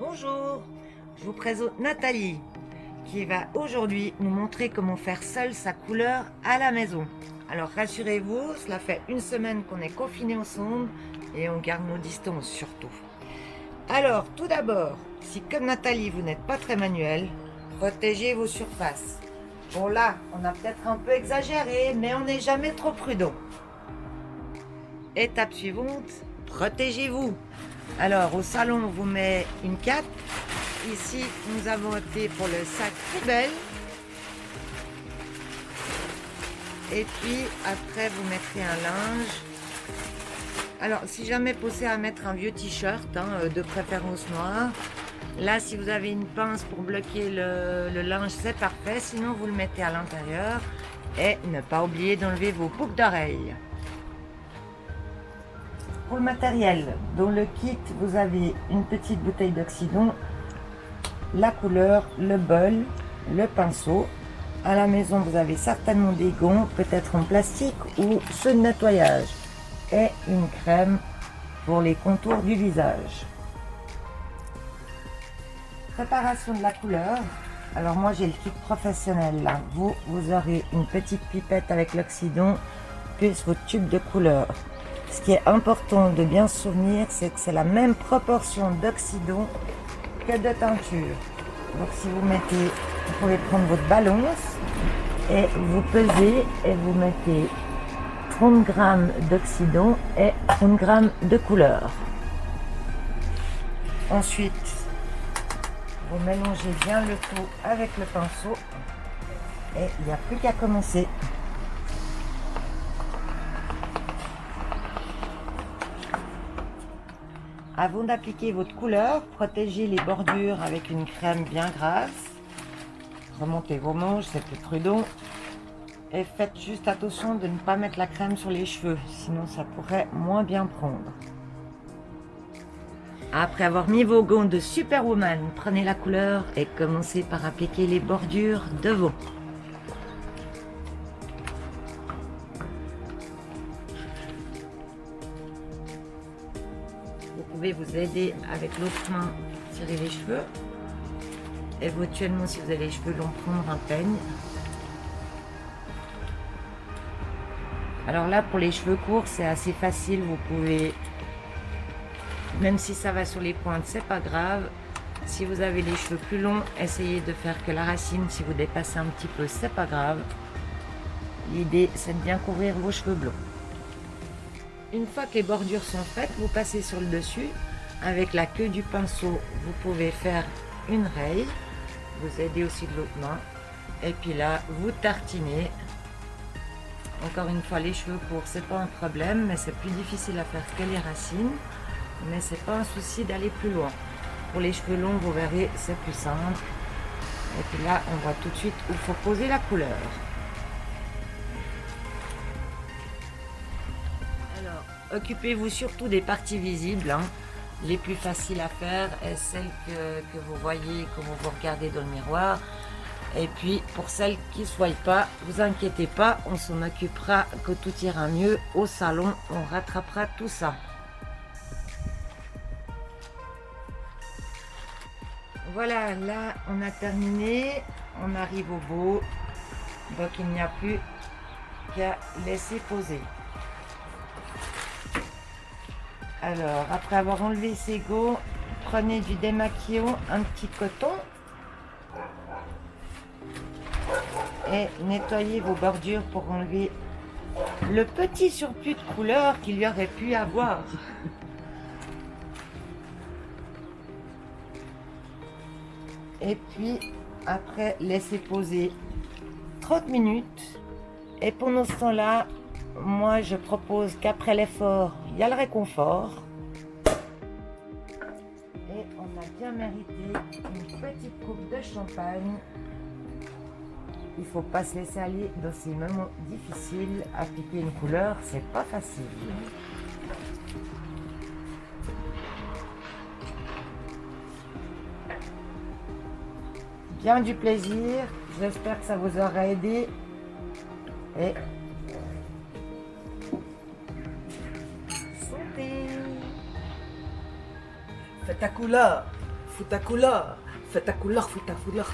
Bonjour, je vous présente Nathalie qui va aujourd'hui nous montrer comment faire seule sa couleur à la maison. Alors rassurez-vous, cela fait une semaine qu'on est confinés ensemble et on garde nos distances surtout. Alors tout d'abord, si comme Nathalie vous n'êtes pas très manuel, protégez vos surfaces. Bon là, on a peut-être un peu exagéré, mais on n'est jamais trop prudent. Étape suivante, protégez-vous. Alors au salon, on vous met une cape. Ici, nous avons opté pour le sac poubelle. Et puis après, vous mettrez un linge. Alors, si jamais pensez à mettre un vieux t-shirt, de préférence noir, là, si vous avez une pince pour bloquer le linge, c'est parfait. Sinon, vous le mettez à l'intérieur. Et ne pas oublier d'enlever vos boucles d'oreilles. Pour le matériel, dans le kit, vous avez une petite bouteille d'oxydant, la couleur, le bol, le pinceau. À la maison, vous avez certainement des gants, peut-être en plastique ou ceux de nettoyage. Et une crème pour les contours du visage. Préparation de la couleur. Alors moi, j'ai le kit professionnel là. Vous aurez une petite pipette avec l'oxydant, plus votre tube de couleur. Ce qui est important de bien se souvenir, c'est que c'est la même proportion d'oxydant que de teinture. Donc si vous mettez, vous pouvez prendre votre balance et vous pesez et vous mettez 30 g d'oxydant et 30 g de couleur. Ensuite, vous mélangez bien le tout avec le pinceau et il n'y a plus qu'à commencer. Avant d'appliquer votre couleur, protégez les bordures avec une crème bien grasse. Remontez vos manches, c'est plus prudent. Et faites juste attention de ne pas mettre la crème sur les cheveux, sinon ça pourrait moins bien prendre. Après avoir mis vos gants de Superwoman, prenez la couleur et commencez par appliquer les bordures devant. Vous pouvez vous aider avec l'autre main, tirer les cheveux. Éventuellement, si vous avez les cheveux longs, prendre un peigne. Alors là, pour les cheveux courts, c'est assez facile. Vous pouvez, même si ça va sur les pointes, c'est pas grave. Si vous avez les cheveux plus longs, essayez de faire que la racine. Si vous dépassez un petit peu, c'est pas grave. L'idée, c'est de bien couvrir vos cheveux blonds. Une fois que les bordures sont faites, vous passez sur le dessus. Avec la queue du pinceau, vous pouvez faire une raye. Vous aidez aussi de l'autre main. Et puis là, vous tartinez. Encore une fois, les cheveux courts, c'est pas un problème, mais c'est plus difficile à faire que les racines. Mais c'est pas un souci d'aller plus loin. Pour les cheveux longs, vous verrez, c'est plus simple. Et puis là, on voit tout de suite où il faut poser la couleur. Alors, occupez-vous surtout des parties visibles, les plus faciles à faire et celles que vous voyez quand vous vous regardez dans le miroir. Et puis pour celles qui ne se voient pas, vous inquiétez pas, on s'en occupera quand tout ira mieux au salon, on rattrapera tout ça. Voilà, là on a terminé, on arrive au bout, donc il n'y a plus qu'à laisser poser. Alors, après avoir enlevé ces gants, prenez du démaquillant, un petit coton et nettoyez vos bordures pour enlever le petit surplus de couleur qu'il y aurait pu avoir. Et puis, après, laissez poser 30 minutes. Et pendant ce temps-là, moi, je propose qu'après l'effort, il y a le réconfort. Et on a bien mérité une petite coupe de champagne. Il ne faut pas se laisser aller dans ces moments difficiles. Appliquer une couleur, c'est pas facile. Bien du plaisir. J'espère que ça vous aura aidé. Et santé! Fais ta couleur. fous ta couleur. Fais ta couleur, fous ta couleur.